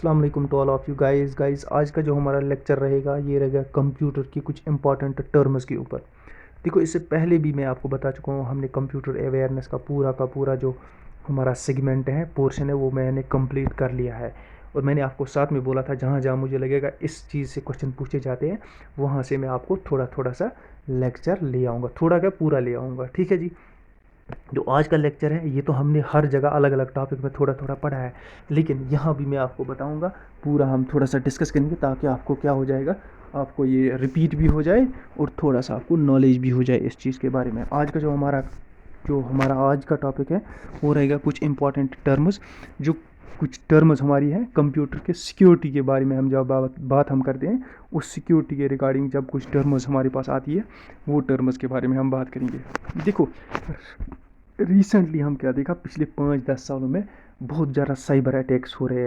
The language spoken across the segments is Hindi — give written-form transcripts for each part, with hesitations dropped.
अस्सलाम वालेकुम to all of you guys आज का जो हमारा लेक्चर रहेगा ये रहेगा कंप्यूटर की कुछ इंपॉर्टेंट टर्म्स के ऊपर। देखो, इससे पहले भी मैं आपको बता चुका हूँ, हमने कंप्यूटर अवेयरनेस का पूरा जो हमारा सेगमेंट है, पोर्शन है, वो मैंने कंप्लीट कर लिया है। और मैंने आपको साथ में बोला था जहाँ जहाँ मुझे लगेगा इस चीज़ से क्वेश्चन पूछे जाते हैं वहाँ से मैं आपको थोड़ा थोड़ा सा लेक्चर ले आऊँगा, थोड़ा क्या पूरा ले आऊँगा। ठीक है जी। जो आज का लेक्चर है ये तो हमने हर जगह अलग अलग टॉपिक में थोड़ा थोड़ा पढ़ा है, लेकिन यहाँ भी मैं आपको बताऊँगा, पूरा हम थोड़ा सा डिस्कस करेंगे ताकि आपको क्या हो जाएगा, आपको ये रिपीट भी हो जाए और थोड़ा सा आपको नॉलेज भी हो जाए इस चीज़ के बारे में। आज का जो हमारा आज का टॉपिक है वो रहेगा कुछ इंपॉर्टेंट टर्म्स, जो कुछ टर्म्स हमारी है कंप्यूटर के सिक्योरिटी के बारे में। हम जब बात हम करते हैं उस सिक्योरिटी के रिगार्डिंग जब कुछ टर्म्स हमारे पास आती है वो टर्म्स के बारे में हम बात करेंगे। देखो, रिसेंटली हम क्या देखा, पिछले 5-10 सालों में बहुत ज़्यादा साइबर अटैक्स हो रहे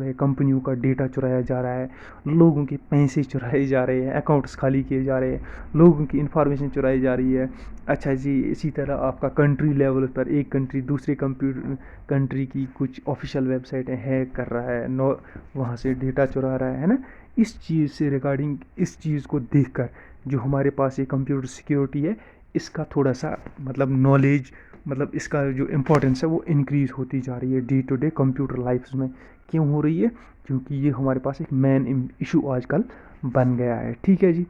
हैं। कंपनियों का डेटा चुराया जा रहा है, लोगों के पैसे चुराए जा रहे हैं, अकाउंट्स खाली किए जा रहे हैं, लोगों की इन्फॉर्मेशन चुराई जा रही है। अच्छा जी, इसी तरह आपका कंट्री लेवल पर एक कंट्री दूसरे कंट्री की कुछ ऑफिशियल वेबसाइटें हैक कर रहा है, वहाँ से डेटा चुरा रहा है ना। इस चीज़ से रिगार्डिंग, इस चीज़ को देखकर जो हमारे पास ये कंप्यूटर सिक्योरिटी है, इसका थोड़ा सा मतलब नॉलेज, मतलब इसका जो इम्पोर्टेंस है वो इंक्रीज़ होती जा रही है day to day computer lifes में। क्यों हो रही है? क्योंकि ये हमारे पास एक मेन इशू आजकल बन गया है। ठीक है जी।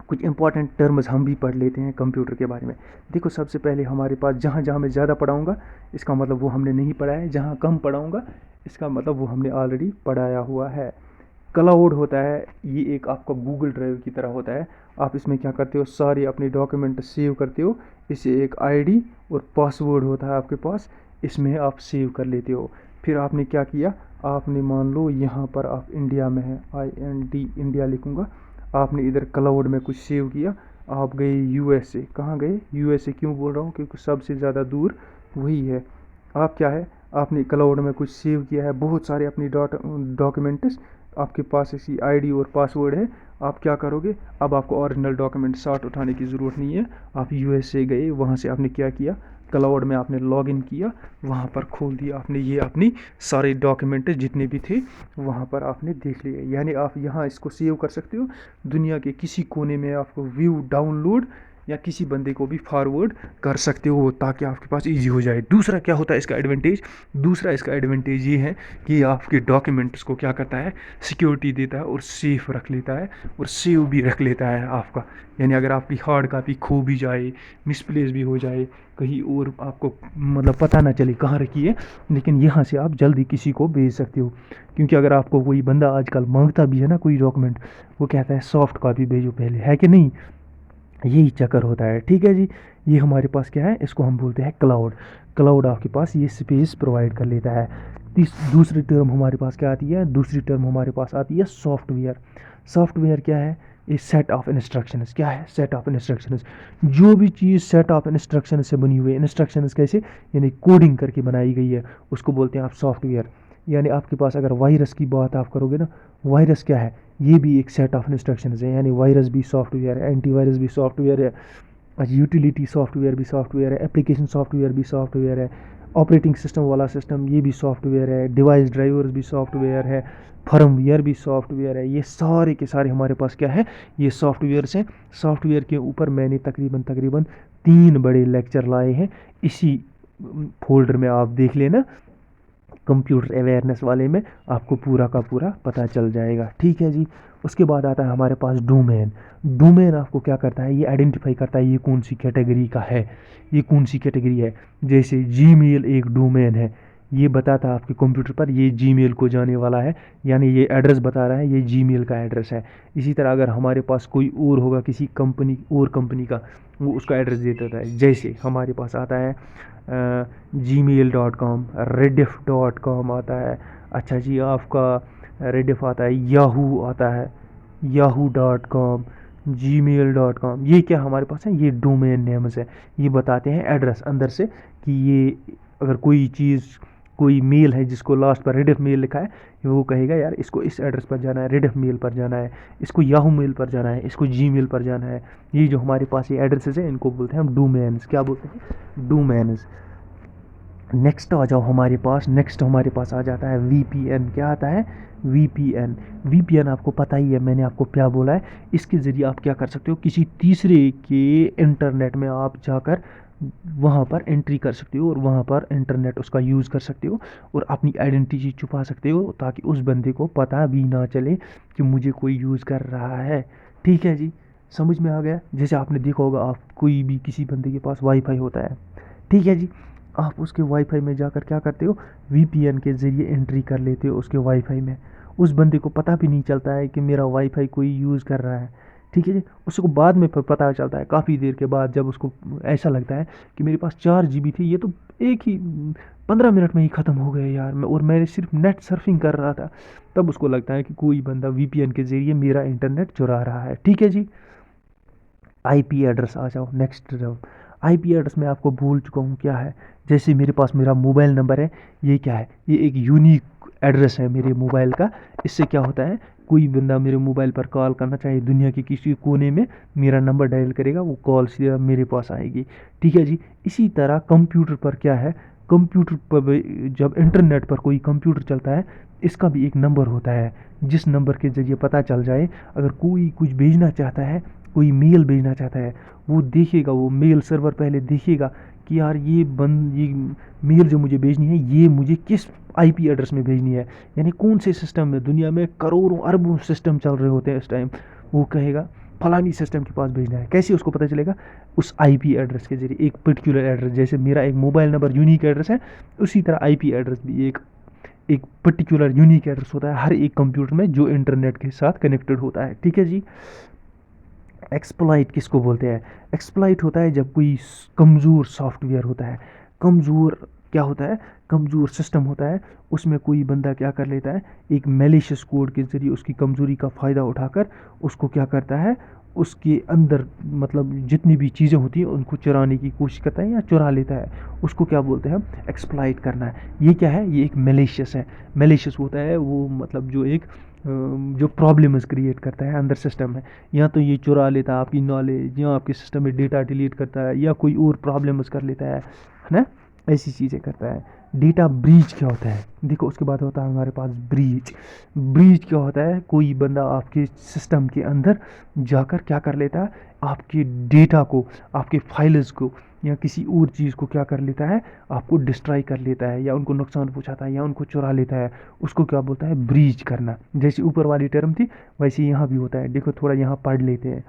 कुछ इंपॉर्टेंट टर्म्स हम भी पढ़ लेते हैं कंप्यूटर के बारे में। देखो, सबसे पहले हमारे पास जहाँ जहाँ मैं ज़्यादा पढ़ाऊँगा इसका मतलब वो हमने नहीं पढ़ा है, जहाँ कम पढ़ाऊँगा इसका मतलब वो हमने ऑलरेडी पढ़ाया हुआ है। क्लाउड होता है, ये एक आपका गूगल ड्राइव की तरह होता है। आप इसमें क्या करते हो, सारे अपने डॉक्यूमेंट सेव करते हो। इसे एक आईडी और पासवर्ड होता है आपके पास, इसमें आप सेव कर लेते हो। फिर आपने क्या किया, आपने मान लो यहाँ पर आप इंडिया में है, IND इंडिया लिखूँगा, आपने इधर क्लाउड में कुछ सेव किया, आप गए USA। कहाँ गए? USA क्यों बोल रहा हूँ? क्योंकि सबसे ज़्यादा दूर वही है। आप क्या है, आपने क्लाउड में कुछ सेव किया है, बहुत सारे अपनी डॉक्यूमेंट्स, आपके पास ऐसी आईडी और पासवर्ड है। आप क्या करोगे, अब आपको ओरिजिनल डॉक्यूमेंट साथ उठाने की ज़रूरत नहीं है। आप USA गए, वहाँ से आपने क्या किया, क्लाउड में आपने लॉगिन किया, वहाँ पर खोल दिया आपने ये अपनी सारे डॉक्यूमेंट जितने भी थे वहाँ पर आपने देख लिए। यानी आप यहाँ इसको सेव कर सकते हो, दुनिया के किसी कोने में आपको व्यू डाउनलोड या किसी बंदे को भी फॉरवर्ड कर सकते हो ताकि आपके पास इजी हो जाए। दूसरा क्या होता है इसका एडवांटेज, दूसरा इसका एडवांटेज ये है कि आपके डॉक्यूमेंट्स को क्या करता है, सिक्योरिटी देता है और सेफ रख लेता है और सेव भी रख लेता है आपका। यानी अगर आपकी हार्ड कापी खो भी जाए, मिसप्लेस भी हो जाए कहीं और, आपको मतलब पता ना चले कहाँ रखी है, लेकिन यहाँ से आप जल्दी किसी को भेज सकते हो। क्योंकि अगर आपको कोई बंदा आजकल मांगता भी है ना कोई डॉक्यूमेंट, वो कहता है सॉफ्ट कॉपी भेजो पहले, है कि नहीं? यही चक्कर होता है। ठीक है जी। ये हमारे पास क्या है, इसको हम बोलते हैं क्लाउड। क्लाउड आपके पास ये स्पेस प्रोवाइड कर लेता है। दूसरी टर्म हमारे पास क्या आती है, दूसरी टर्म हमारे पास आती है सॉफ्टवेयर। सॉफ्टवेयर क्या है? ये सेट ऑफ इंस्ट्रक्शंस। क्या है? Set of instructions. जो भी चीज़ सेट ऑफ इंस्ट्रक्शंस से बनी हुई है, इंस्ट्रक्शंस कैसे, यानी कोडिंग करके बनाई गई है, उसको बोलते हैं आप सॉफ्टवेयर। यानी आपके पास अगर वायरस की बात आप करोगे ना, वायरस क्या है, ये भी एक सेट ऑफ इंस्ट्रक्शंस है। यानी वायरस भी सॉफ्टवेयर है, एंटीवायरस भी सॉफ्टवेयर है, यूटिलिटी सॉफ्टवेयर भी सॉफ्टवेयर है, एप्लीकेशन सॉफ्टवेयर भी सॉफ्टवेयर है, ऑपरेटिंग सिस्टम वाला सिस्टम ये भी सॉफ्टवेयर है, डिवाइस ड्राइवर्स भी सॉफ्टवेयर है, फर्मवेयर भी सॉफ्टवेयर है। ये सारे के सारे हमारे पास क्या है, ये सॉफ्टवेयर्स हैं। सॉफ्टवेयर के ऊपर मैंने तकरीबन तकरीबन 3 बड़े लेक्चर लाए हैं, इसी फोल्डर में आप देख लेना, कंप्यूटर अवेयरनेस वाले में आपको पूरा का पूरा पता चल जाएगा। ठीक है जी। उसके बाद आता है हमारे पास डोमेन। डोमेन आपको क्या करता है, ये आइडेंटिफाई करता है ये कौन सी कैटेगरी का है, ये कौन सी कैटेगरी है। जैसे जीमेल एक डोमेन है, ये बताता है आपके कंप्यूटर पर ये जीमेल को जाने वाला है, यानी ये एड्रेस बता रहा है, ये जीमेल का एड्रेस है। इसी तरह अगर हमारे पास कोई और होगा किसी कंपनी का, वो उसका एड्रेस दे देता है। जैसे हमारे पास आता है gmail.com, rediff.com आता है। अच्छा जी, आपका रेडिफ आता है, याहू आता है, yahoo.com, gmail.com। ये क्या हमारे पास है, ये डोमेन नेम्स है। ये बताते हैं एड्रेस अंदर से कि ये अगर कोई चीज़, कोई मेल है जिसको लास्ट पर रेडिफ मेल लिखा है, वो कहेगा यार इसको इस एड्रेस पर जाना है, रेडिफ मेल पर जाना है, इसको याहू मेल पर जाना है, इसको जीमेल पर जाना है। ये जो हमारे पास ये एड्रेसेस हैं इनको बोलते हैं हम डोमेन्स। क्या बोलते हैं? डोमेन्स। नेक्स्ट आ जाओ हमारे पास, नेक्स्ट हमारे पास आ जाता है वीपीएन। क्या आता है? वीपीएन। वीपीएन आपको पता ही है, मैंने आपको क्या बोला है। इसके ज़रिए आप क्या कर सकते हो, किसी तीसरे के इंटरनेट में आप जाकर वहाँ पर एंट्री कर सकते हो और वहाँ पर इंटरनेट उसका यूज़ कर सकते हो और अपनी आइडेंटिटी छुपा सकते हो, ताकि उस बंदे को पता भी ना चले कि मुझे कोई यूज़ कर रहा है। ठीक है जी, समझ में आ गया? जैसे आपने देखा होगा, आप कोई भी किसी बंदे के पास वाईफाई होता है, ठीक है जी, आप उसके वाईफाई में जाकर क्या करते हो, वीपीएन के ज़रिए एंट्री कर लेते हो उसके वाईफाई में। उस बंदे को पता भी नहीं चलता है कि मेरा वाईफाई कोई यूज़ कर रहा है। ठीक है जी, उसको बाद में फिर पता चलता है, काफ़ी देर के बाद, जब उसको ऐसा लगता है कि मेरे पास 4 GB थी, ये तो एक ही 15 मिनट में ही ख़त्म हो गए यार, मैं और मैंने सिर्फ नेट सर्फिंग कर रहा था। तब उसको लगता है कि कोई बंदा वीपीएन के ज़रिए मेरा इंटरनेट चुरा रहा है। ठीक है जी, आईपी एड्रेस आ जाओ, नेक्स्ट जाओ। आईपी एड्रेस मैं आपको भूल चुका हूँ क्या है। जैसे मेरे पास मेरा मोबाइल नंबर है, ये क्या है, ये एक यूनिक एड्रेस है मेरे मोबाइल का। इससे क्या होता है, कोई बंदा मेरे मोबाइल पर कॉल करना चाहे दुनिया के किसी कोने में, मेरा नंबर डायल करेगा, वो कॉल सीधा मेरे पास आएगी। ठीक है जी, इसी तरह कंप्यूटर पर क्या है, कंप्यूटर पर जब इंटरनेट पर कोई कंप्यूटर चलता है, इसका भी एक नंबर होता है, जिस नंबर के ज़रिए पता चल जाए अगर कोई कुछ भेजना चाहता है, कोई मेल भेजना चाहता है, वो देखेगा, वो मेल सर्वर पहले देखेगा कि यार ये मेल जो मुझे भेजनी है, ये मुझे किस आईपी एड्रेस में भेजनी है, यानी कौन से सिस्टम में। दुनिया में करोड़ों अरबों सिस्टम चल रहे होते हैं इस टाइम, वो कहेगा फलानी सिस्टम के पास भेजना है। कैसे उसको पता चलेगा? उस आईपी एड्रेस के जरिए, एक पर्टिकुलर एड्रेस, जैसे मेरा एक मोबाइल नंबर यूनिक एड्रेस है, उसी तरह आईपी एड्रेस भी एक एक पर्टिकुलर यूनिक एड्रेस होता है हर एक कंप्यूटर में, जो इंटरनेट के साथ कनेक्टेड होता है। ठीक है जी, एक्सप्लॉइट किसको बोलते हैं? एक्सप्लॉइट होता है जब कोई कमज़ोर सॉफ्टवेयर होता है, कमज़ोर क्या होता है, कमज़ोर सिस्टम होता है, उसमें कोई बंदा क्या कर लेता है, एक मैलिशियस कोड के ज़रिए उसकी कमज़ोरी का फ़ायदा उठाकर उसको क्या करता है, उसके अंदर मतलब जितनी भी चीज़ें होती हैं उनको चुराने की कोशिश करता है या चुरा लेता है। उसको क्या बोलते हैं हम? एक्सप्लॉइट करना है। ये क्या है? ये एक मैलिशियस है। मैलिशियस होता है वो मतलब जो एक जो प्रॉब्लम्स क्रिएट करता है अंदर सिस्टम में, या तो ये चुरा लेता है आपकी नॉलेज, या आपके सिस्टम में डेटा डिलीट करता है, या कोई और प्रॉब्लम्स कर लेता है ना, ऐसी चीज़ें करता है। डेटा ब्रीच क्या होता है? देखो, उसके बाद होता है हमारे पास ब्रीच। ब्रीच क्या होता है? कोई बंदा आपके सिस्टम के अंदर जाकर क्या कर लेता है, आपके डेटा को, आपके फाइल्स को, या किसी और चीज़ को क्या कर लेता है, आपको डिस्ट्रॉय कर लेता है, या उनको नुकसान पहुंचाता है, या उनको चुरा लेता है। उसको क्या बोलता है? ब्रीच करना। जैसे ऊपर वाली टर्म थी, वैसे यहाँ भी होता है। देखो, थोड़ा यहाँ पढ़ लेते हैं।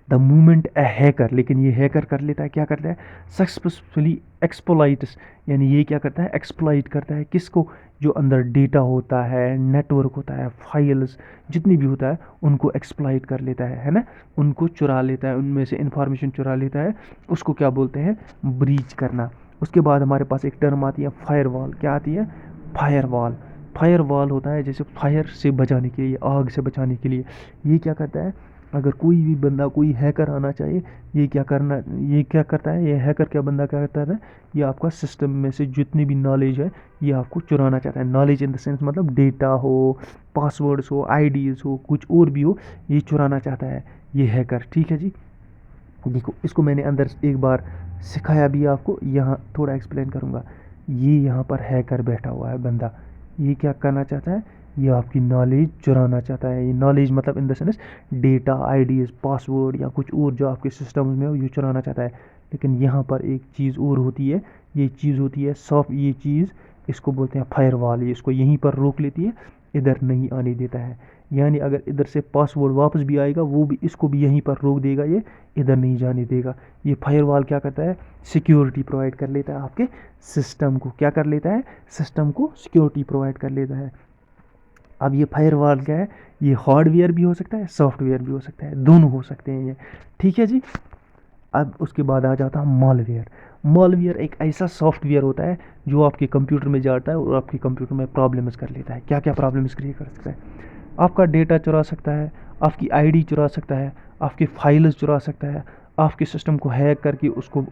द मूवमेंट ए हैकर, लेकिन ये हैकर कर लेता है, क्या करता है, सक्सेसफुली एक्सप्लॉइट्स, यानी ये क्या करता है, एक्सप्लॉइट करता है किसको, जो अंदर डेटा होता है, नेटवर्क होता है, फाइल्स जितनी भी होता है, उनको एक्सप्लॉइट कर लेता है ना, उनको चुरा लेता है, उनमें से इंफॉर्मेशन चुरा लेता है। उसको क्या बोलते हैं? ब्रीच करना। उसके बाद हमारे पास एक टर्म आती है फायरवॉल। क्या आती है? फायरवॉल। फायरवॉल होता है जैसे फायर से बचाने के लिए, आग से बचाने के लिए। ये क्या करता है, अगर कोई भी बंदा, कोई हैकर आना चाहिए, ये क्या करता है, ये हैकर क्या बंदा क्या करता है, ये आपका सिस्टम में से जितनी भी नॉलेज है, ये आपको चुराना चाहता है। नॉलेज इन द सेंस मतलब डेटा हो, पासवर्ड्स हो, आईडीज़ हो, कुछ और भी हो, ये चुराना चाहता है ये हैकर। ठीक है जी, देखो, इसको मैंने अंदर एक बार सिखाया भी आपको, यहाँ थोड़ा एक्सप्लेन करूँगा। ये यहाँ पर हैकर बैठा हुआ है बंदा, ये क्या करना चाहता है, ये आपकी नॉलेज चुराना चाहता है। ये नॉलेज मतलब in the sense data, IDs, password या कुछ और जो आपके सिस्टम में हो, ये चुराना चाहता है। लेकिन यहाँ पर एक चीज़ और होती है, ये चीज़ होती है सॉफ्ट, ये चीज़ इसको बोलते हैं फायरवॉल। ये इसको यहीं पर रोक लेती है, इधर नहीं आने देता है। यानी अगर इधर से पासवर्ड वापस भी आएगा, वो भी इसको भी यहीं पर रोक देगा, ये इधर नहीं जाने देगा। ये फायरवॉल क्या करता है, सिक्योरिटी प्रोवाइड कर लेता है आपके सिस्टम को। क्या कर लेता है, सिस्टम को सिक्योरिटी प्रोवाइड कर लेता है। अब ये फायरवॉल क्या है, ये हार्डवेयर भी हो सकता है, सॉफ्टवेयर भी हो सकता है, दोनों हो सकते हैं ये। ठीक है जी, अब उसके बाद आ जाता है मॉलवेयर। मॉलवेयर एक ऐसा सॉफ्टवेयर होता है जो आपके कंप्यूटर में जाता है और आपके कंप्यूटर में प्रॉब्लम्स कर लेता है। क्या क्या प्रॉब्लम्स क्रिएट कर सकता है, आपका डेटा चुरा सकता है, आपकी आईडी चुरा सकता है, आपके फाइल्स चुरा सकता है, आपके सिस्टम को हैक करके उसको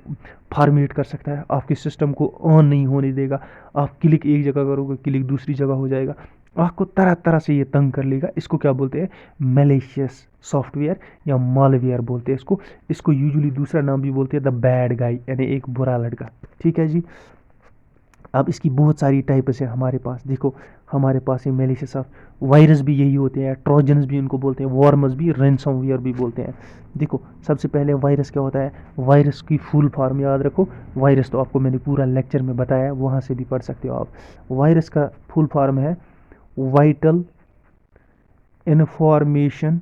फॉर्मेट कर सकता है, आपके सिस्टम को ऑन नहीं होने देगा। आप क्लिक एक जगह करोगे, क्लिक दूसरी जगह हो जाएगा, आपको तरह तरह से ये तंग कर लेगा। इसको क्या बोलते हैं, मैलिशियस सॉफ्टवेयर या मालवेयर बोलते हैं इसको। इसको यूजुअली दूसरा नाम भी बोलते हैं द बैड गाई, यानी एक बुरा लड़का। ठीक है जी, अब इसकी बहुत सारी टाइप्स है हमारे पास। देखो हमारे पास ये मेलिशियस ऑफ वायरस भी यही होते हैं, ट्रोजन्स भी उनको बोलते हैं, वॉर्मस भी, रैनसमवेयर भी बोलते हैं। देखो सबसे पहले वायरस क्या होता है, वायरस की फुल फॉर्म याद रखो। वायरस तो आपको मैंने पूरा लेक्चर में बताया, वहाँ से भी पढ़ सकते हो आप। वायरस का फुल फॉर्म है vital information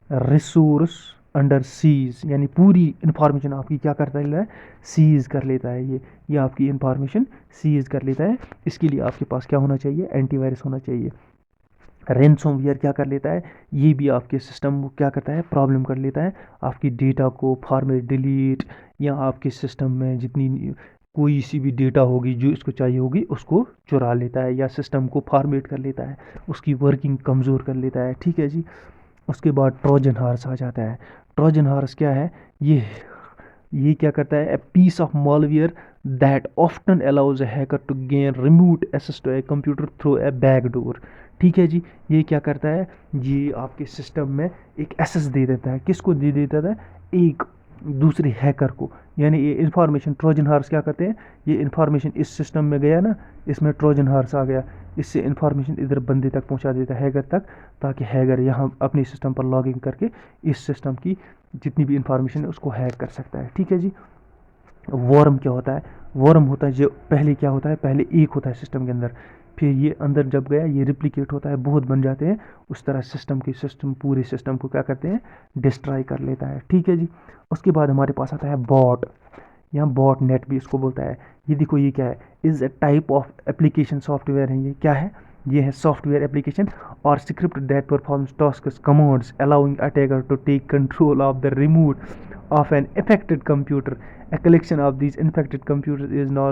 resource under seize, यानी पूरी इंफॉर्मेशन आपकी क्या करता है, सीज कर लेता है। ये आपकी इंफॉर्मेशन सीज कर लेता है। इसके लिए आपके पास क्या होना चाहिए, एंटीवायरस होना चाहिए। रैनसमवेयर क्या कर लेता है, ये भी आपके सिस्टम को क्या करता है, प्रॉब्लम कर लेता है। आपकी डेटा को फॉर्मेट डिलीट, या आपके सिस्टम में जितनी कोई सी भी डेटा होगी जो इसको चाहिए होगी उसको चुरा लेता है, या सिस्टम को फॉर्मेट कर लेता है, उसकी वर्किंग कमज़ोर कर लेता है। ठीक है जी। उसके बाद ट्रोजन हॉर्स आ जाता है। ट्रोजन हॉर्स क्या है, ये क्या करता है, a piece of malware that often allows a hacker to gain remote access to a computer through a back door. ठीक है जी। ये क्या करता है, ये आपके सिस्टम में एक एक्सेस दे देता है। किसको दे देता है, एक दूसरे हैकर को। यानी ये इन्फॉर्मेशन, ट्रोजन हॉर्स क्या करते हैं, ये इन्फॉर्मेशन इस सिस्टम में गया ना, इसमें ट्रोजन हॉर्स आ गया, इससे इन्फॉर्मेशन इधर बंदे तक पहुंचा देता है, हैकर तक, ताकि हैकर यहाँ अपने सिस्टम पर लॉगिन करके इस सिस्टम की जितनी भी इंफॉर्मेशन है उसको हैक कर सकता है। ठीक है जी। वॉर्म क्या होता है, वॉर्म होता है जो पहले क्या होता है, पहले एक होता है सिस्टम के अंदर, फिर ये अंदर जब गया ये रिप्लिकेट होता है, बहुत बन जाते हैं, उस तरह सिस्टम पूरे सिस्टम को क्या करते हैं, डिस्ट्रॉय कर लेता है। ठीक है जी। उसके बाद हमारे पास आता है बॉट, या बॉट नेट भी इसको बोलता है। ये देखो ये क्या है, is a type of application software है। ये क्या है, ये है सॉफ्टवेयर एप्लीकेशन और script that performs tasks commands allowing attacker to take control of the remote of an affected computer. A collection of these infected computers is now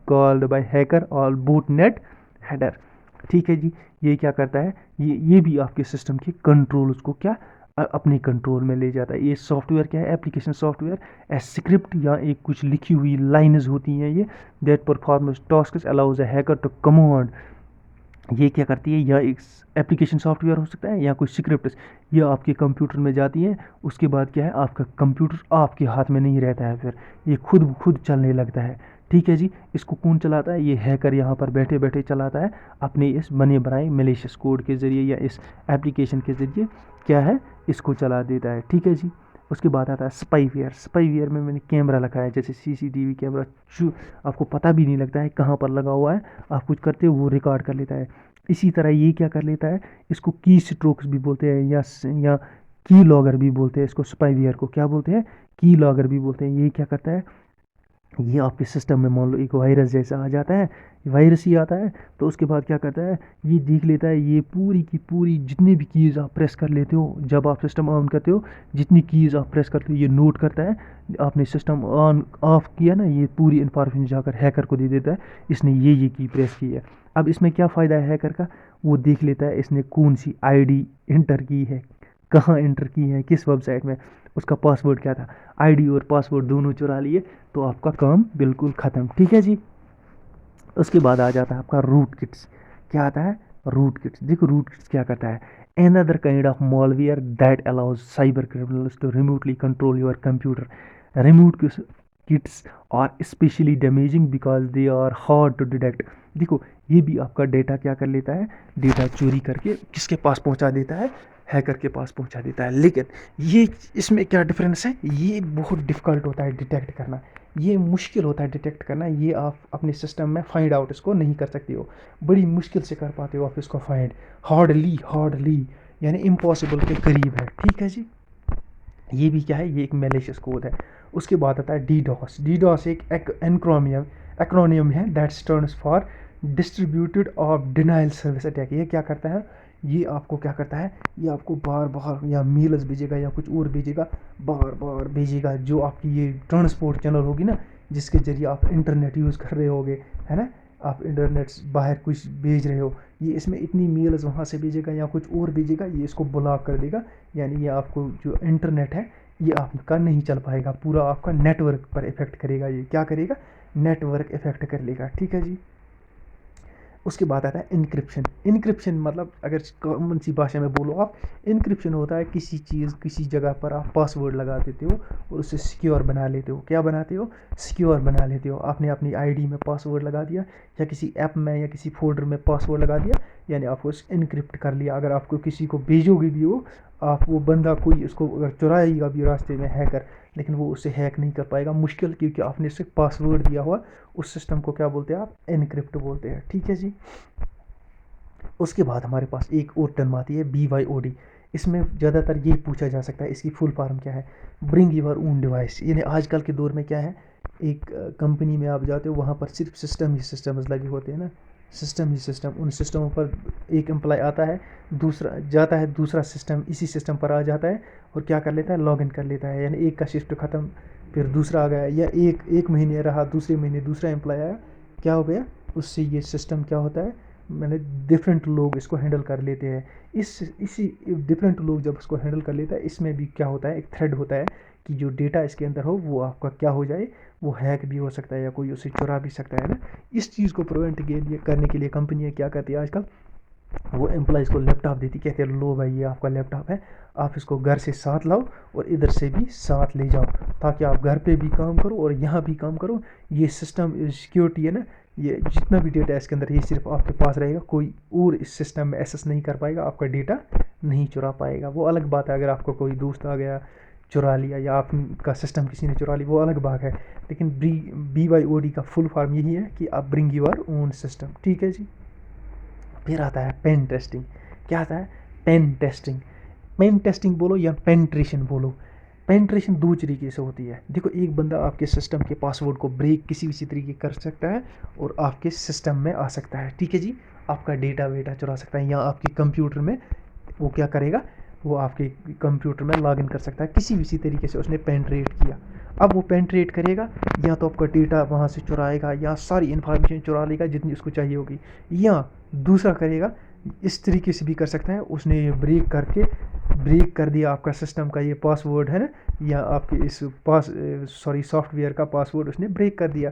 called by hacker or botnet header. ठीक है जी। ये क्या करता है, ये भी आपके सिस्टम के कंट्रोल उसको क्या अपने कंट्रोल में ले जाता है। ये सॉफ्टवेयर क्या है, एप्लीकेशन सॉफ्टवेयर, ए स्क्रिप्ट या एक कुछ लिखी हुई लाइन्स होती हैं ये, that performs tasks allows a hacker to command. ये क्या करती है, या एक एप्लीकेशन सॉफ्टवेयर हो सकता है या कोई स्क्रिप्ट, ये आपके कंप्यूटर में जाती है। उसके बाद क्या है, आपका कंप्यूटर आपके हाथ में नहीं रहता है, फिर ये खुद चलने लगता है। ठीक है जी। इसको कौन चलाता है, ये हैकर यहाँ पर बैठे बैठे चलाता है, अपने इस बने बनाए मेलिशियस कोड के ज़रिए या इस एप्लीकेशन के ज़रिए क्या है, इसको चला देता है। ठीक है जी। उसके बाद आता है स्पाईवेयर। स्पाईवेयर में मैंने कैमरा लगा है, जैसे सीसीटीवी कैमरा, आपको पता भी नहीं लगता है कहाँ पर लगा हुआ है, आप कुछ करते हो वो रिकॉर्ड कर लेता है। इसी तरह ये क्या कर लेता है, इसको की स्ट्रोक्स भी बोलते हैं, या की लॉगर भी बोलते हैं। इसको स्पाईवेयर को क्या बोलते हैं, की लॉगर भी बोलते हैं। ये क्या करता है, ये आपके सिस्टम में मान लो एक वायरस जैसा आ जाता है, वायरस ही आता है, तो उसके बाद क्या करता है, ये देख लेता है ये पूरी की पूरी जितनी भी कीज़ आप प्रेस कर लेते हो, जब आप सिस्टम ऑन करते हो जितनी कीज़ आप प्रेस करते हो ये नोट करता है। आपने सिस्टम ऑन ऑफ किया ना, ये पूरी इन्फॉर्मेशन जाकर हैकर को दे देता है, इसने ये की प्रेस की है। अब इसमें क्या फ़ायदा है हैकर का, वो देख लेता है इसने कौन सी आईडी इंटर की है, कहाँ इंटर की है, किस वेबसाइट में, उसका पासवर्ड क्या था, आईडी और पासवर्ड दोनों चुरा लिए, तो आपका काम बिल्कुल ख़त्म। ठीक है जी। उसके बाद आ जाता है आपका रूट किट्स। क्या आता है, रूट किट्स। देखो रूट किट्स क्या करता है, another kind of malware that allows cyber criminals to remotely control your computer. Remote kits are especially damaging because they are hard to detect. देखो ये भी आपका डेटा क्या कर लेता है, डेटा चोरी करके किसके पास पहुंचा देता है, हैकर के पास पहुंचा देता है। लेकिन ये इसमें क्या डिफरेंस है, ये बहुत डिफ़िकल्ट होता है डिटेक्ट करना, ये मुश्किल होता है डिटेक्ट करना। ये आप अपने सिस्टम में फाइंड आउट इसको नहीं कर सकते हो, बड़ी मुश्किल से कर पाते हो आप इसको फाइंड, हार्डली यानी इम्पॉसिबल के करीब है। ठीक है जी। ये भी क्या है, ये एक मैलिशियस कोड है। उसके बाद आता है डीडॉस। डीडॉस एक एक्रोनियम है, that stands for distributed of denial service attack. ये क्या करता है, ये आपको क्या करता है, ये आपको बार बार या मेल्स भेजेगा या कुछ और भेजेगा, बार बार भेजेगा, जो आपकी ये ट्रांसपोर्ट चैनल होगी ना, जिसके ज़रिए आप इंटरनेट यूज़ कर रहे होगे, है ना, आप इंटरनेट बाहर कुछ भेज रहे हो, ये इसमें इतनी मेल्स वहाँ से भेजेगा या कुछ और भेजेगा, ये इसको ब्लॉक कर देगा। यानी ये आपको जो इंटरनेट है ये आपका नहीं चल पाएगा, पूरा आपका नेटवर्क पर इफेक्ट करेगा। ये क्या करेगा, नेटवर्क इफेक्ट कर लेगा। ठीक है जी। उसके बाद आता है इनक्रिप्शन। इनक्रिप्शन मतलब अगर कॉमन सी भाषा में बोलो आप, इनक्रिप्शन होता है किसी चीज़ किसी जगह पर आप पासवर्ड लगा देते हो और उसे सिक्योर बना लेते हो। क्या बनाते हो? सिक्योर बना लेते हो। आपने अपनी आईडी में पासवर्ड लगा दिया या किसी ऐप में या किसी फोल्डर में पासवर्ड लगा दिया, यानी आपको इनक्रिप्ट कर लिया। अगर आपको किसी को भेजोगे भी हो, आप वो बंदा कोई उसको अगर चुराएगा भी रास्ते में हैकर, लेकिन वो उसे हैक नहीं कर पाएगा मुश्किल, क्योंकि आपने उसे पासवर्ड दिया हुआ। उस सिस्टम को क्या बोलते हैं आप? एनक्रिप्ट बोलते हैं। ठीक है जी। उसके बाद हमारे पास एक और टर्म आती है BYOD। इसमें ज़्यादातर ये पूछा जा सकता है इसकी फुल फॉर्म क्या है? Bring your own device. यानी आजकल के दौर में क्या है, एक कंपनी में आप जाते हो, वहाँ पर सिर्फ सिस्टम ही सिस्टम्स लगे होते हैं ना, सिस्टम ही सिस्टम। उन सिस्टमों पर एक एम्प्लॉय आता है, दूसरा जाता है, दूसरा सिस्टम इसी सिस्टम पर आ जाता है और क्या कर लेता है? लॉगिन कर लेता है। यानी एक का शिफ्ट ख़त्म, फिर दूसरा आ गया, या एक महीने रहा, दूसरे महीने दूसरा एम्प्लॉय आया, क्या हो गया? उससे ये सिस्टम क्या होता है, मैंने डिफरेंट लोग इसको हैंडल कर लेते हैं। इसी डिफरेंट लोग जब इसको हैंडल कर लेता है, इसमें भी क्या होता है, एक थ्रेड होता है कि जो डेटा इसके अंदर हो वो आपका क्या हो जाए, वो हैक भी हो सकता है या कोई उसे चुरा भी सकता है ना। इस चीज़ को प्रिवेंट के लिए करने के लिए कंपनियां क्या करती है आजकल, वो एम्प्लॉयज़ को लैपटॉप देती, कहते हैं लो भाई ये आपका लैपटॉप है, आप इसको घर से साथ लाओ और इधर से भी साथ ले जाओ, ताकि आप घर पे भी काम करो और यहाँ भी काम करो। ये सिस्टम सिक्योरिटी है ना, ये जितना भी डेटा है इसके अंदर, ये सिर्फ आपके पास रहेगा, कोई और इस सिस्टम में एक्सेस नहीं कर पाएगा, आपका डेटा नहीं चुरा पाएगा। वो अलग बात है अगर आपको कोई दोस्त आ गया चुरा लिया या आपका सिस्टम किसी ने चुरा लिया, वो अलग बात है। लेकिन BYOD का फुल फॉर्म यही है कि आप ब्रिंग योर ओन सिस्टम। ठीक है जी। फिर आता है पेन टेस्टिंग। क्या आता है? Pen testing. पेन टेस्टिंग बोलो या पेनिट्रेशन बोलो, पेनिट्रेशन दो तरीके से होती है। देखो, एक बंदा आपके सिस्टम के पासवर्ड को ब्रेक किसी भी तरीके कर सकता है और आपके सिस्टम में आ सकता है। ठीक है जी। आपका डेटा वेटा चुरा सकता है या आपके कंप्यूटर में वो क्या करेगा, वो आपके कंप्यूटर में लॉगिन कर सकता है किसी भी तरीके से उसने पेनिट्रेट किया। अब वो पेनिट्रेट करेगा, या तो आपका डेटा वहाँ से चुराएगा या सारी इन्फॉर्मेशन चुरा लेगा जितनी उसको चाहिए होगी, या दूसरा करेगा, इस तरीके से भी कर सकता है, उसने ये ब्रेक कर दिया आपका सिस्टम का ये पासवर्ड है ना, या आपके इस सॉफ्टवेयर का पासवर्ड उसने ब्रेक कर दिया,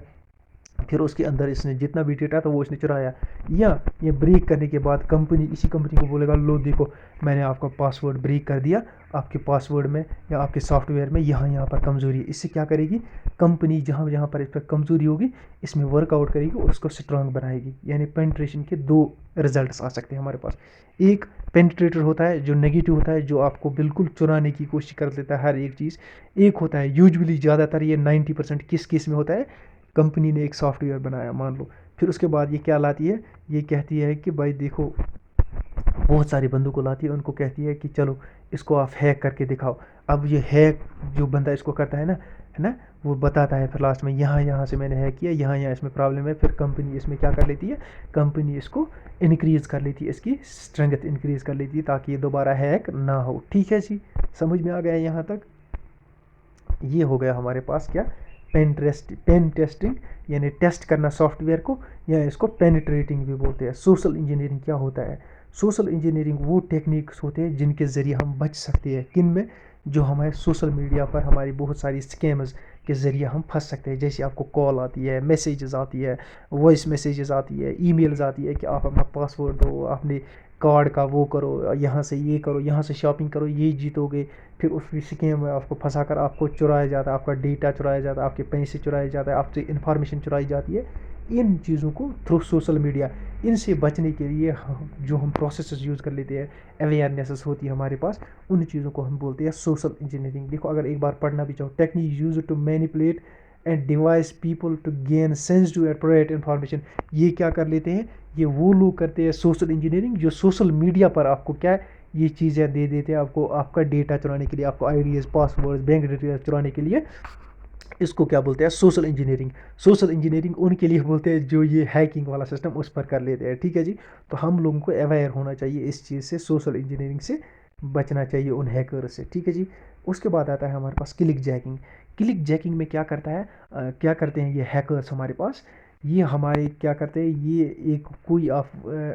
फिर उसके अंदर इसने जितना भी डेटा था वो इसने चुराया। या ये ब्रेक करने के बाद इसी कंपनी को बोलेगा लो देखो मैंने आपका पासवर्ड ब्रेक कर दिया, आपके पासवर्ड में या आपके सॉफ्टवेयर में यहाँ पर कमज़ोरी है। इससे क्या करेगी कंपनी, जहाँ जहाँ पर इस पर कमज़ोरी होगी इसमें वर्कआउट करेगी और उसको स्ट्रांग बनाएगी। यानी पेनिट्रेशन के दो रिजल्ट्स आ सकते हैं हमारे पास। एक पेनिट्रेटर होता है जो नेगेटिव होता है, जो आपको बिल्कुल चुराने की कोशिश कर देता है हर एक चीज़। एक होता है यूजुअली, ज़्यादातर ये 90% किस केस में होता है, कंपनी ने एक सॉफ्टवेयर बनाया मान लो, फिर उसके बाद ये क्या लाती है, ये कहती है कि भाई देखो, बहुत सारे बंदों को लाती है, उनको कहती है कि चलो इसको आप हैक करके दिखाओ। अब ये हैक जो बंदा इसको करता है ना, वो बताता है फिर लास्ट में यहाँ यहाँ से मैंने हैक किया, यहाँ यहाँ इसमें प्रॉब्लम है, फिर कंपनी इसमें क्या कर लेती है, कंपनी इसको इनक्रीज़ कर लेती है, इसकी स्ट्रेंथ इंक्रीज़ कर लेती है ताकि ये दोबारा हैक ना हो। ठीक है जी, समझ में आ गया यहाँ तक? ये हो गया हमारे पास क्या, पेन टेस्टिंग, यानी टेस्ट करना सॉफ्टवेयर को, या इसको पेनिट्रेटिंग भी बोलते हैं। सोशल इंजीनियरिंग क्या होता है? सोशल इंजीनियरिंग वो टेक्निक्स होते हैं जिनके ज़रिए हम बच सकते हैं। किन में? जो हमारे सोशल मीडिया पर हमारी बहुत सारी स्कैम्स के ज़रिए हम फंस सकते हैं। जैसे आपको कॉल आती है, मैसेजेस आती है, वॉइस मैसेजेस आती है, ईमेल्स आती है कि आप अपना पासवर्ड दो, अपने कार्ड का वो करो, यहाँ से ये करो, यहाँ से शॉपिंग करो, ये जीतोगे। फिर उस स्कीम में आपको फंसा कर आपको चुराया जाता है, आपका डेटा चुराया जाता है, आपके पैसे चुराए जाते हैं, आपसे इन्फॉर्मेशन चुराई जाती है। इन चीज़ों को थ्रू सोशल मीडिया, इनसे बचने के लिए जो हम प्रोसेस यूज़ कर लेते हैं, अवेयरनेस होती है हमारे पास, उन चीज़ों को हम बोलते हैं सोशल इंजीनियरिंग। देखो, अगर एक बार पढ़ना भी चाहो, technique use to manipulate and device people to gain sensitive and private information. ये क्या कर लेते हैं, ये वो लोग करते हैं सोशल इंजीनियरिंग जो सोशल मीडिया पर आपको क्या है, ये चीज़ें दे देते हैं आपको, आपका डेटा चुराने के लिए, आपको आईडीज़, पासवर्ड, बैंक डिटेल्स चुराने के लिए। इसको क्या बोलते हैं, सोशल इंजीनियरिंग। सोशल इंजीनियरिंग उनके लिए बोलते हैं जो ये हैकिंग वाला सिस्टम उस पर कर लेते हैं। ठीक है जी। तो हम लोगों को अवेयर होना चाहिए इस चीज़ से, सोशल इंजीनियरिंग से बचना चाहिए उन हैकर से। ठीक है जी। उसके बाद आता है हमारे पास क्लिक जैकिंग। क्लिक जैकिंग में क्या करता है, क्या करते हैं ये हैकर्स हमारे पास, ये हमारे क्या करते हैं, ये एक कोई आप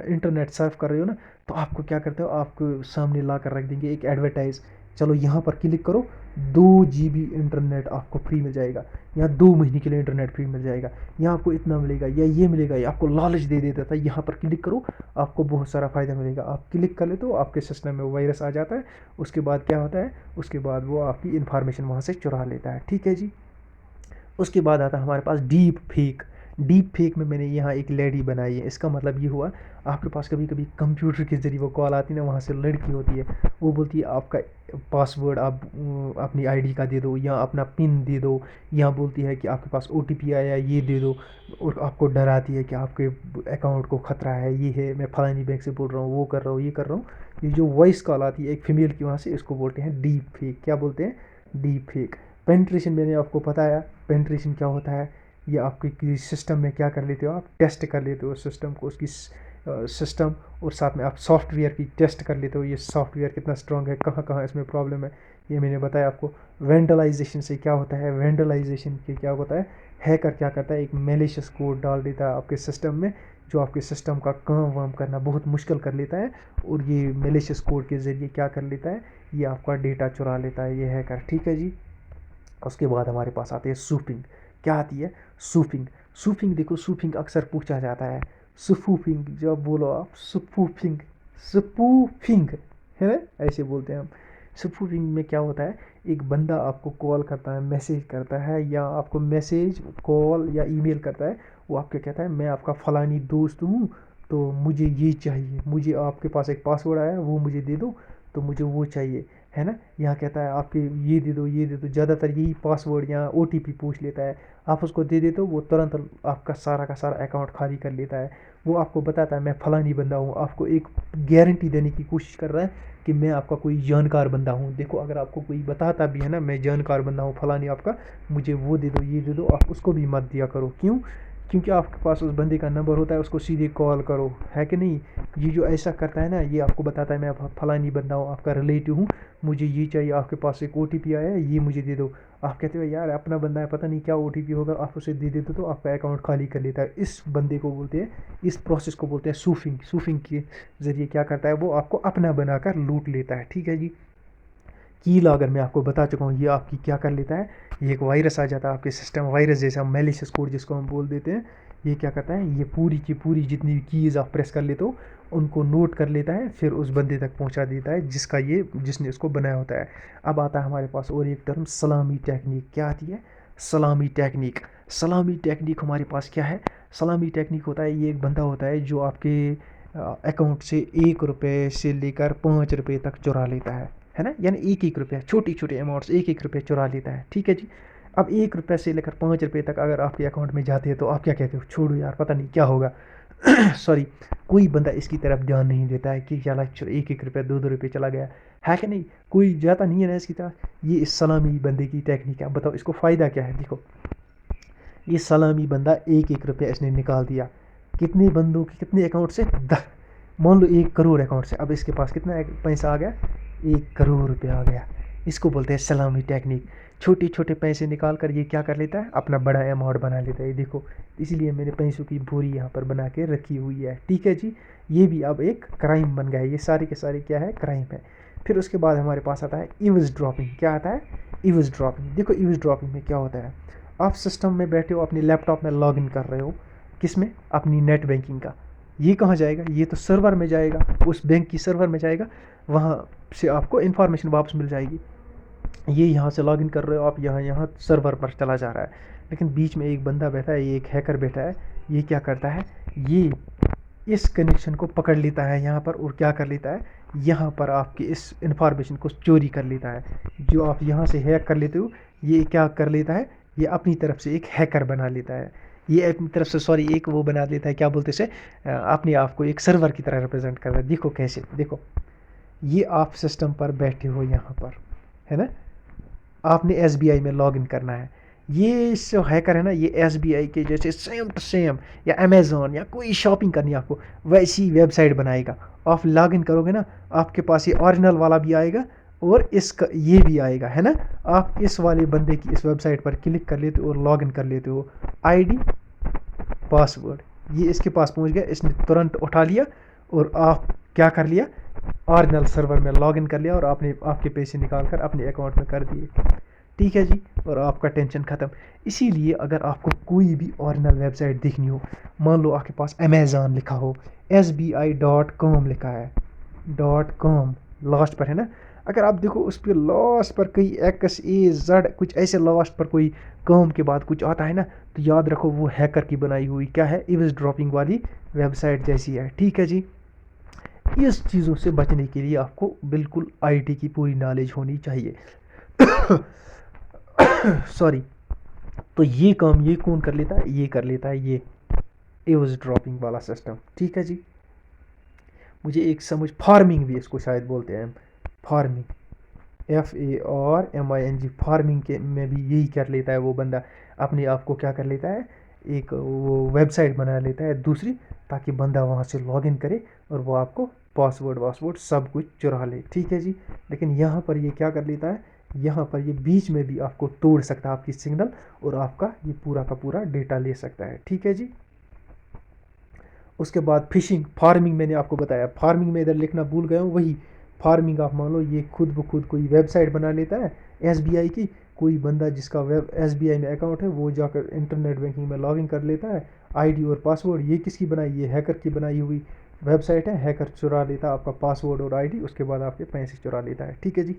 इंटरनेट सर्फ कर रहे हो ना, तो आपको क्या करते हो, आपको सामने ला कर रख देंगे एक एडवर्टाइज, चलो यहाँ पर क्लिक करो, 2 GB इंटरनेट आपको फ्री मिल जाएगा, यहाँ 2 महीने के लिए इंटरनेट फ्री मिल जाएगा, यहाँ आपको इतना मिलेगा या ये मिलेगा, या आपको लालच दे देता था यहाँ पर क्लिक करो आपको बहुत सारा फ़ायदा मिलेगा। आप क्लिक कर लेते हो, आपके सिस्टम में वायरस आ जाता है। उसके बाद क्या होता है, उसके बाद वो आपकी इन्फॉर्मेशन वहाँ से चुरा लेता है। ठीक है जी। उसके बाद आता है हमारे पास डीप फेक। डीप फेक में मैंने यहाँ एक लेडी बनाई है। इसका मतलब ये हुआ, आपके पास कभी कभी कंप्यूटर के ज़रिए वो कॉल आती है ना, वहाँ से लड़की होती है, वो बोलती है आपका पासवर्ड आप अपनी आईडी का दे दो, या अपना पिन दे दो, या बोलती है कि आपके पास ओटीपी आया ये दे दो, और आपको डराती है कि आपके अकाउंट को ख़तरा है, ये है, मैं फलानी बैंक से बोल रहा हूँ, वो कर रहा हूँ, ये कर रहा हूँ। ये जो वॉइस कॉल आती है एक फीमेल की, वहाँ से इसको बोलते हैं डीप फेक। क्या बोलते हैं? Deep fake. पेनिट्रेशन मैंने आपको बताया, पेनिट्रेशन क्या होता है। ये आपके किसी सिस्टम में क्या कर लेते हो, आप टेस्ट कर लेते हो सिस्टम को, उसकी सिस्टम, और साथ में आप सॉफ्टवेयर की टेस्ट कर लेते हो, ये सॉफ्टवेयर कितना स्ट्रांग है, कहाँ कहाँ इसमें प्रॉब्लम है, ये मैंने बताया आपको। वेंडलाइजेशन से क्या होता है, वेंडलाइजेशन के क्या होता है, हैकर क्या करता है, एक मेलिशियस कोड डाल देता है आपके सिस्टम में, जो आपके सिस्टम का काम वाम करना बहुत मुश्किल कर लेता है, और ये मेलिशियस कोड के ज़रिए क्या कर लेता है, ये आपका डेटा चुरा लेता है ये हैकर। ठीक है जी। उसके बाद हमारे पास आती है सूफिंग। क्या आती है? सूफिंग। सूफिंग देखो, सूफिंग अक्सर पूछा जाता है, सुफूफिंग जब बोलो आप, सुफूफिंग, सुपूफिंग, है ना, ऐसे बोलते हैं हम। सुफूफिंग में क्या होता है, एक बंदा आपको कॉल करता है, मैसेज करता है, या आपको मैसेज कॉल या ईमेल करता है, वो आपको कहता है मैं आपका फ़लानी दोस्त हूँ, तो मुझे ये चाहिए, मुझे आपके पास एक पासवर्ड आया वो मुझे दे दो, तो मुझे वो चाहिए, है ना। यहाँ कहता है आपके ये दे दो, ये दे दो, ज़्यादातर यही पासवर्ड या ओटीपी पूछ लेता है। आप उसको दे देते हो, वो तुरंत आपका सारा का सारा अकाउंट खाली कर लेता है। वो आपको बताता है मैं फ़लानी बंदा हूँ, आपको एक गारंटी देने की कोशिश कर रहा है कि मैं आपका कोई जानकार बंदा हूँ। देखो, अगर आपको कोई बताता भी है ना मैं जानकार बंदा हूँ फ़लानी आपका, मुझे वो दे दो, ये दे दो, आप उसको भी मत दिया करो। क्यों? क्योंकि आपके पास उस बंदे का नंबर होता है, उसको सीधे कॉल करो, है कि नहीं। ये जो ऐसा करता है ना, ये आपको बताता है मैं फलानी बंदा हूँ, आपका रिलेटिव हूँ, मुझे ये चाहिए, आपके पास एक ओटीपी आया है, ये मुझे दे दो। आप कहते हो यार अपना बंदा है, पता नहीं क्या ओटीपी होगा, आप उसे दे देते तो आपका अकाउंट खाली कर लेता है। इस बंदे को बोलते हैं, इस प्रोसेस को बोलते हैं सूफिंग। सूफिंग के ज़रिए क्या करता है, वो आपको अपना बनाकर लूट लेता है। ठीक है जी। की लॉगर मैं आपको बता चुका हूँ, ये आपकी क्या कर लेता है, ये एक वायरस आ जाता है आपके सिस्टम, वायरस जैसा मेलिशियस कोड जिसको हम बोल देते हैं। ये क्या करता है, ये पूरी की पूरी जितनी भी कीज़ आप प्रेस कर लेते हो उनको नोट कर लेता है, फिर उस बंदे तक पहुंचा देता है जिसने इसको बनाया होता है। अब आता है हमारे पास और एक टर्म, सलामी टेक्निक। क्या आती है? सलामी टेक्निक। सलामी टेक्निक हमारे पास क्या है? सलामी टेक्निक होता है, ये एक बंदा होता है जो आपके अकाउंट से 1 रुपये से लेकर 5 रुपये तक चुरा लेता है ना, यानी 1 1 रुपया, छोटी छोटी अमाउंट्स 1 1 रुपये चुरा लेता है। ठीक है जी। अब 1 रुपये से लेकर 5 रुपये तक अगर आपके अकाउंट में जाते हैं तो आप क्या कहते हो, छोड़ो यार पता नहीं क्या होगा। सॉरी, कोई बंदा इसकी तरफ ध्यान नहीं देता है कि चला 1 1 रुपया 2 2 रुपये चला गया, है कि नहीं, कोई जाता नहीं है ना इसकी तरफ। ये इस सलामी बंदे की टेक्निक है। अब बताओ इसको फ़ायदा क्या है। देखो, ये सलामी बंदा 1 1 रुपया इसने निकाल दिया, कितने बंदों के कितने अकाउंट से, मान लो 1 करोड़ अकाउंट से। अब इसके पास कितना पैसा आ गया, 1 करोड़ रुपया आ गया। इसको बोलते हैं सलामी टेक्निक। छोटे छोटे पैसे निकाल कर ये क्या कर लेता है, अपना बड़ा अमाउंट बना लेता है। ये देखो, इसलिए मैंने पैसों की बोरी यहाँ पर बना के रखी हुई है। ठीक है जी। ये भी अब एक क्राइम बन गया है, ये सारे के सारे क्या है, क्राइम है। फिर उसके बाद हमारे पास आता है ईव्स ड्रॉपिंग। क्या आता है? Eaves dropping. देखो, ईव्स ड्रॉपिंग में क्या होता है, आप सिस्टम में बैठे हो, अपने लैपटॉप में लॉगिन कर रहे हो, किस में, अपनी नेट बैंकिंग का। ये कहाँ जाएगा, ये तो सर्वर में जाएगा, उस बैंक की सर्वर में जाएगा, वहाँ से आपको इन्फॉर्मेशन वापस मिल जाएगी। ये यहाँ से लॉगिन कर रहे हो आप, यहाँ यहाँ सर्वर पर चला जा रहा है, लेकिन बीच में एक बंदा बैठा है, ये एक हैकर बैठा है। ये क्या करता है, ये इस कनेक्शन को पकड़ लेता है यहाँ पर, और क्या कर लेता है, यहाँ पर आपकी इस इंफॉर्मेशन को चोरी कर लेता है। जो आप यहाँ से हैक कर लेते हो, ये क्या कर लेता है, ये अपनी तरफ से एक हैकर बना लेता है। ये अपनी तरफ से, सॉरी, एक वो बना लेता है, क्या बोलते हैं इसे, अपने आप को एक सर्वर की तरह रिप्रेजेंट कर रहा है। देखो कैसे, देखो, ये आप सिस्टम पर बैठे हो यहाँ पर, है ना, आपने एसबीआई में लॉगिन करना है। ये जो हैकर है ना, ये एसबीआई के जैसे सेम टू सेम, या अमेज़ॉन या कोई शॉपिंग करनी है आपको, वैसी वेबसाइट बनाएगा। आप लॉगिन करोगे ना, आपके पास ये ओरिजिनल वाला भी आएगा और इसका ये भी आएगा, है ना। आप इस वाले बंदे की इस वेबसाइट पर क्लिक कर लेते हो और लॉगिन कर लेते हो, आईडी, पासवर्ड, ये इसके पास पहुंच गया, इसने तुरंत उठा लिया, और आप क्या कर लिया, ओरिजिनल सर्वर में लॉगिन कर लिया और आपने आपके पैसे निकाल कर अपने अकाउंट में कर दिए। ठीक है जी, और आपका टेंशन ख़त्म। इसीलिए अगर आपको कोई भी ओरिजिनल वेबसाइट देखनी हो, मान लो आपके पास अमेज़ॉन लिखा हो, SBI.com लिखा है, .com लास्ट पर है ना, अगर आप देखो उस पर लास्ट पर कहीं XAZ कुछ ऐसे लास्ट पर कोई कॉम के बाद कुछ आता है ना, तो याद रखो वो हैकर की बनाई हुई क्या है, इविस ड्रॉपिंग वाली वेबसाइट जैसी है। ठीक है जी, इस चीज़ों से बचने के लिए आपको बिल्कुल IT की पूरी नॉलेज होनी चाहिए। सॉरी। तो ये काम ये कौन कर लेता है, ये कर लेता है ये इविस ड्रॉपिंग वाला सिस्टम। ठीक है जी, मुझे एक समझ, फार्मिंग भी इसको शायद बोलते हैं, फार्मिंग, FARMING, फार्मिंग के में भी यही कर लेता है वो बंदा, अपने आप को क्या कर लेता है, एक वो वेबसाइट बना लेता है दूसरी, ताकि बंदा वहाँ से लॉगिन करे और वो आपको पासवर्ड वासवर्ड सब कुछ चुरा ले। ठीक है जी, लेकिन यहाँ पर ये क्या कर लेता है, यहाँ पर ये बीच में भी आपको तोड़ सकता है आपकी सिग्नल, और आपका ये पूरा का पूरा डेटा ले सकता है। ठीक है जी, उसके बाद फिशिंग, फार्मिंग मैंने आपको बताया, फार्मिंग में इधर लिखना भूल गया हूँ, वही फार्मिंग। आप मान लो ये खुद ब खुद कोई वेबसाइट बना लेता है SBI की, कोई बंदा जिसका वेब SBI में अकाउंट है वो जाकर इंटरनेट बैंकिंग में लॉगिन कर लेता है, ID और पासवर्ड ये किसकी बनाई, ये हैकर की बनाई हुई वेबसाइट है, हैकर चुरा लेता है आपका पासवर्ड और ID, उसके बाद आपके पैसे चुरा लेता है। ठीक है जी,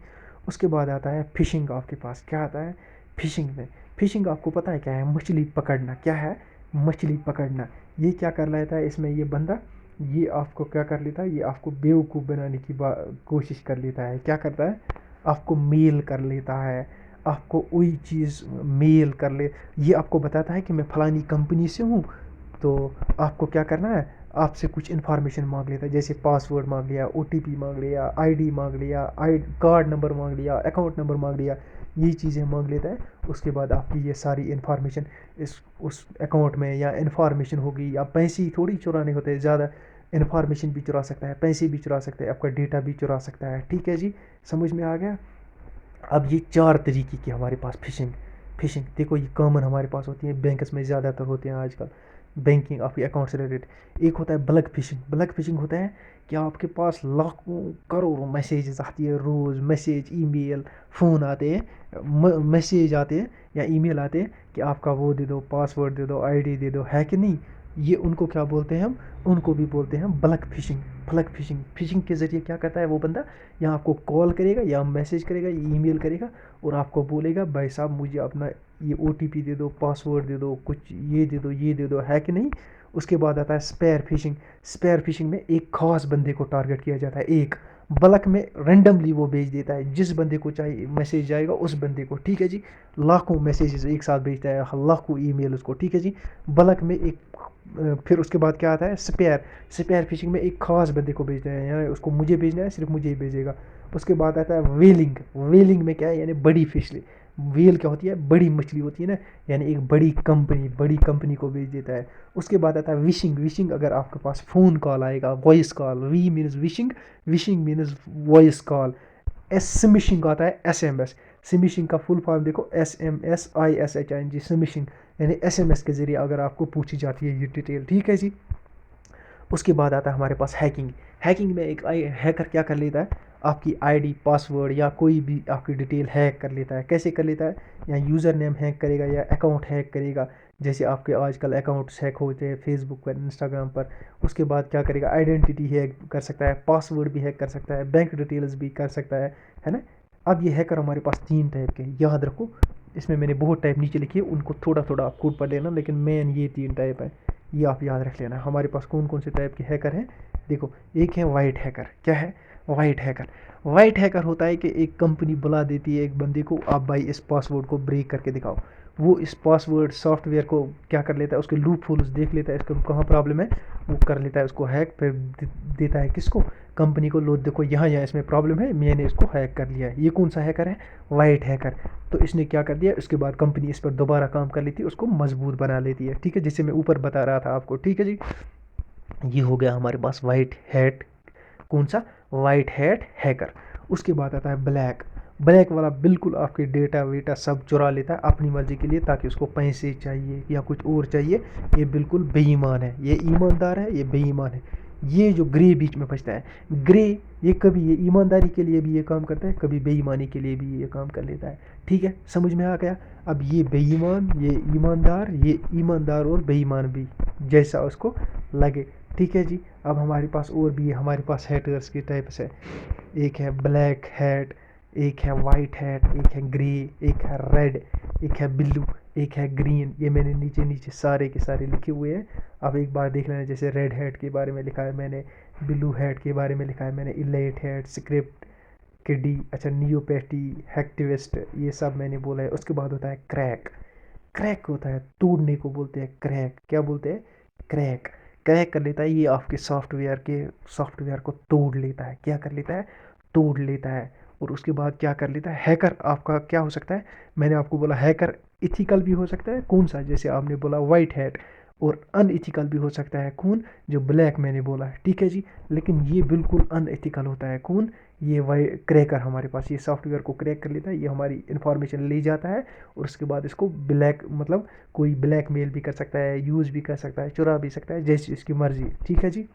उसके बाद आता है फिशिंग। आपके पास क्या आता है फिशिंग में, फिशिंग आपको पता है क्या है, मछली पकड़ना। क्या है, मछली पकड़ना। ये क्या कर लेता है इसमें ये बंदा, ये आपको क्या कर लेता है, ये आपको बेवकूफ़ बनाने की कोशिश कर लेता है। क्या करता है, आपको मेल कर लेता है, आपको वही चीज़ मेल कर ले, ये आपको बताता है कि मैं फलानी कंपनी से हूँ, तो आपको क्या करना है, आपसे कुछ इन्फॉर्मेशन मांग लेता है, जैसे पासवर्ड मांग लिया, OTP मांग लिया, ID मांग लिया, कार्ड नंबर मांग लिया, अकाउंट नंबर मांग लिया, ये चीज़ें मांग लेता है। उसके बाद आपकी ये सारी इन्फॉर्मेशन इस उस अकाउंट में, या इन्फॉर्मेशन होगी, या पैसे ही थोड़ी चुराने होते हैं, ज़्यादा इन्फॉर्मेशन भी चुरा सकता है, पैसे भी चुरा सकता है, आपका डेटा भी चुरा सकता है। ठीक है जी, समझ में आ गया। अब ये 4 तरीके की हमारे पास फिशिंग, फिशिंग देखो ये कॉमन हमारे पास होती है, बैंक्स में ज़्यादातर होते हैं आजकल, बैंकिंग आपके अकाउंट से रिलेटेड। एक होता है ब्लैक फिशिंग, ब्लैक फिशिंग होता है कि आपके पास लाखों करोड़ों मैसेजेस आती है रोज़, मैसेज, ईमेल, फ़ोन आते हैं, मैसेज आते हैं या ईमेल आते हैं कि आपका वो दे दो, पासवर्ड दे दो, ID दे दो, है कि नहीं। ये उनको क्या बोलते हैं हम, उनको भी बोलते हैं black fishing. Black fishing, fishing के ज़रिए क्या करता है वो बंदा, या आपको कॉल करेगा, या मैसेज करेगा, या ईमेल करेगा, और आपको बोलेगा भाई साहब मुझे अपना ये OTP दे दो, पासवर्ड दे दो, कुछ ये दे दो, ये दे दो, है कि नहीं। उसके बाद आता है स्पैर फिशिंग। स्पैर फिशिंग में एक खास बंदे को टारगेट किया जाता है, एक बल्क में रेंडमली वो भेज देता है, जिस बंदे को चाहिए मैसेज जाएगा उस बंदे को। ठीक है जी, लाखों मैसेजेस एक साथ भेजता है, लाखों ईमेल उसको। ठीक है जी, बल्क में एक, फिर उसके बाद क्या आता है स्पेयर। स्पेयर फिशिंग में एक खास बंदे को भेजना है, यानी उसको मुझे भेजना है, सिर्फ मुझे ही भेजेगा। उसके बाद आता है वेलिंग। वेलिंग में क्या है, यानी बड़ी फिश। वेल क्या होती है, बड़ी मछली होती है ना, यानी एक बड़ी कंपनी को भेज देता है। उसके बाद आता है विशिंग। विशिंग अगर आपके पास फ़ोन कॉल आएगा, voice call, V means vishing, vishing means voice call. Smishing आता है SMS। स्मिशिंग का फुल फॉर्म देखो, SMSISHING, स्मिशिंग, यानी SMS के ज़रिए अगर आपको पूछी जाती है ये डिटेल। ठीक है जी, उसके बाद आता है हमारे पास हैकिंग। हैकिंग में एक हैकर क्या कर लेता है, आपकी ID, पासवर्ड या कोई भी आपकी डिटेल हैक कर लेता है। कैसे कर लेता है, या यूज़र नेम हैक करेगा, या अकाउंट हैक करेगा, जैसे आपके आजकल अकाउंट्स हैक होते हैं फेसबुक पर, इंस्टाग्राम पर। उसके बाद क्या करेगा, आइडेंटिटी हैक कर सकता है, पासवर्ड भी हैक कर सकता है, बैंक डिटेल्स भी कर सकता है ना। अब ये हैकर हमारे पास 3 टाइप के हैं, याद रखो। इसमें मैंने बहुत टाइप नीचे लिखी है, उनको थोड़ा थोड़ा आप खुद पढ़ लेना, लेकिन मेन ये 3 टाइप है, ये आप याद रख लेना। हमारे पास कौन कौन से टाइप के हैकर हैं, देखो। एक है वाइट हैकर। क्या है, वाइट हैकर। वाइट हैकर होता है कि एक कंपनी बुला देती है एक बंदे को, आप भाई इस पासवर्ड को ब्रेक करके दिखाओ। वो इस पासवर्ड सॉफ्टवेयर को क्या कर लेता है, उसके लूप होल्स देख लेता है, इसको कहाँ प्रॉब्लम है, वो कर लेता है उसको हैक, फिर देता है किसको, कंपनी को। लो देखो यहाँ यहाँ इसमें प्रॉब्लम है, मैंने इसको हैक कर लिया है। ये कौन सा हैकर है, वाइट हैकर। तो इसने क्या कर दिया, उसके बाद कंपनी इस पर दोबारा काम कर लेती है, उसको मजबूत बना लेती है। ठीक है, जिसे मैं ऊपर बता रहा था आपको। ठीक है जी, ये हो गया हमारे पास वाइट हैट, कौन सा, वाइट हैट हैकर। उसके बाद आता है ब्लैक। ब्लैक वाला बिल्कुल आपके डेटा वेटा सब चुरा लेता है अपनी मर्जी के लिए, ताकि उसको पैसे चाहिए या कुछ और चाहिए। ये बिल्कुल बेईमान है, ये ईमानदार है, ये बेईमान है। ये जो ग्रे बीच में बचता है, ग्रे, ये कभी ये ईमानदारी के लिए भी ये काम करता है, कभी बेईमानी के लिए भी ये काम कर लेता है। ठीक है, समझ में आ गया। अब ये बेईमान, ये ईमानदार, ये ईमानदार और बेईमान भी, जैसा उसको लगे। ठीक है जी। अब हमारे पास और भी है, हमारे पास हैटर्स के टाइप्स है। एक है ब्लैक हैट, एक है वाइट हैट, एक है ग्रे, एक है रेड, एक है ब्लू, एक है ग्रीन। ये मैंने नीचे नीचे सारे के सारे लिखे हुए हैं। अब एक बार देख लेना, जैसे रेड हैट के बारे में लिखा है मैंने, ब्लू हैट के बारे में लिखा है मैंने, इलेट हैट, स्क्रिप्ट, किडी, अच्छा नियोपैथी, हैक्टिविस्ट, ये सब मैंने बोला है। उसके बाद होता है क्रैक। क्रैक होता है तोड़ने को बोलते हैं क्रैक। क्या बोलते हैं? क्रैक। क्रैक कर लेता है, ये आपके सॉफ्टवेयर को तोड़ लेता है। क्या कर लेता है? तोड़ लेता है। और उसके बाद क्या कर लेता है? हैकर आपका क्या हो सकता है? मैंने आपको बोला हैकर इथिकल भी हो सकता है, कौन सा? जैसे आपने बोला वाइट हैट। और अनइथिकल भी हो सकता है, कौन? जो ब्लैक मैंने बोला है। ठीक है जी। लेकिन ये बिल्कुल अनएथिकल होता है, कौन? ये वाई क्रैकर हमारे पास, ये सॉफ्टवेयर को क्रैक कर लेता है, ये हमारी इन्फॉर्मेशन ले जाता है और उसके बाद इसको ब्लैक, मतलब कोई ब्लैक मेल भी कर सकता है, यूज़ भी कर सकता है, चुरा भी सकता है, जैसी इसकी मर्जी। ठीक है जी।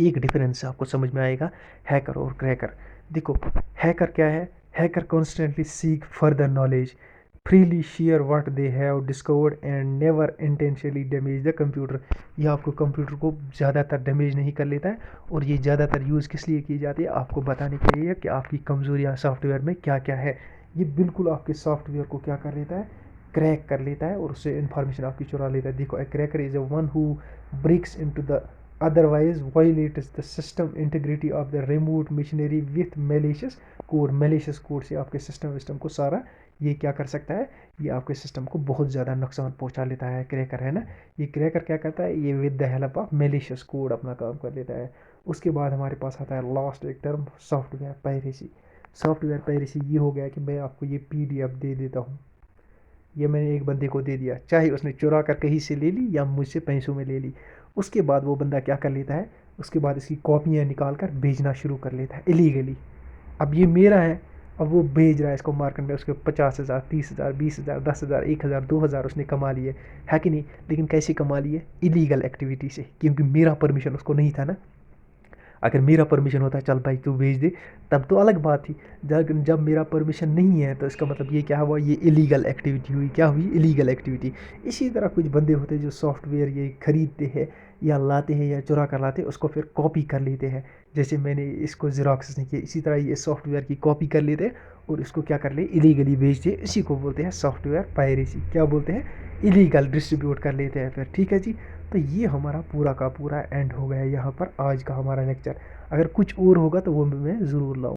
एक डिफरेंस आपको समझ में आएगा हैकर और क्रैकर। देखो, हैकर क्या है? Hacker constantly seek further knowledge, freely share what they have discovered and never intentionally damage the computer. यह आपको कंप्यूटर को ज़्यादातर डैमेज नहीं कर लेता है। और ये ज़्यादातर यूज़ किस लिए की जाती है? आपको बताने के लिए कि आपकी कमज़ोरियाँ सॉफ्टवेयर में क्या क्या है। ये बिल्कुल आपके सॉफ्टवेयर को क्या कर लेता है? क्रैक कर लेता है और उससे इन्फॉर्मेशन आपकी चुरा लेता है। देखो, a cracker is a one who breaks into the otherwise violates the system integrity of the remote machinery with malicious code। malicious code से आपके सिस्टम को सारा ये क्या कर सकता है? ये आपके सिस्टम को बहुत ज़्यादा नुकसान पहुंचा लेता है क्रैकर, है ना। ये क्रैकर क्या करता है? ये with the help of malicious code अपना काम कर लेता है। उसके बाद हमारे पास आता है लास्ट एक term, software piracy. Software piracy ये हो गया कि मैं आपको ये PDF दे देता हूँ, ये मैंने एक बंदे को दे दिया, चाहे उसने चुरा कर कहीं से ले ली या मुझसे पैसों में ले ली। उसके बाद वो बंदा क्या कर लेता है? उसके बाद इसकी कॉपियाँ निकाल कर बेचना शुरू कर लेता है इलीगली। अब ये मेरा है, अब वो भेज रहा है इसको मार्केट में, उसके 50,000, 30,000, 20,000, 10,000, 1,000, 2,000 उसने कमा लिए, है कि नहीं? लेकिन कैसे कमा लिए? इलीगल एक्टिविटी से, क्योंकि मेरा परमिशन उसको नहीं था ना। अगर मेरा परमिशन होता है चल भाई तू भेज दे, तब तो अलग बात थी। जब मेरा परमिशन नहीं है तो इसका मतलब ये क्या हुआ? ये इलीगल एक्टिविटी हुई। क्या हुई? Illegal activity. इसी तरह कुछ बंदे होते हैं जो सॉफ्टवेयर ये खरीदते हैं या लाते हैं या चुरा कर लाते हैं, उसको फिर कॉपी कर लेते हैं। जैसे मैंने इसको ज़ेरॉक्स ने किया, इसी तरह ये सॉफ्टवेयर की कॉपी कर लेते हैं और इसको क्या कर ले? इलीगली बेचते हैं। इसी को बोलते हैं सॉफ्टवेयर पायरेसी। क्या बोलते हैं? इलीगल डिस्ट्रीब्यूट कर लेते हैं फिर। ठीक है जी। तो ये हमारा पूरा का पूरा एंड हो गया यहाँ पर आज का हमारा लेक्चर। अगर कुछ और होगा तो वो मैं ज़रूर लाऊँ।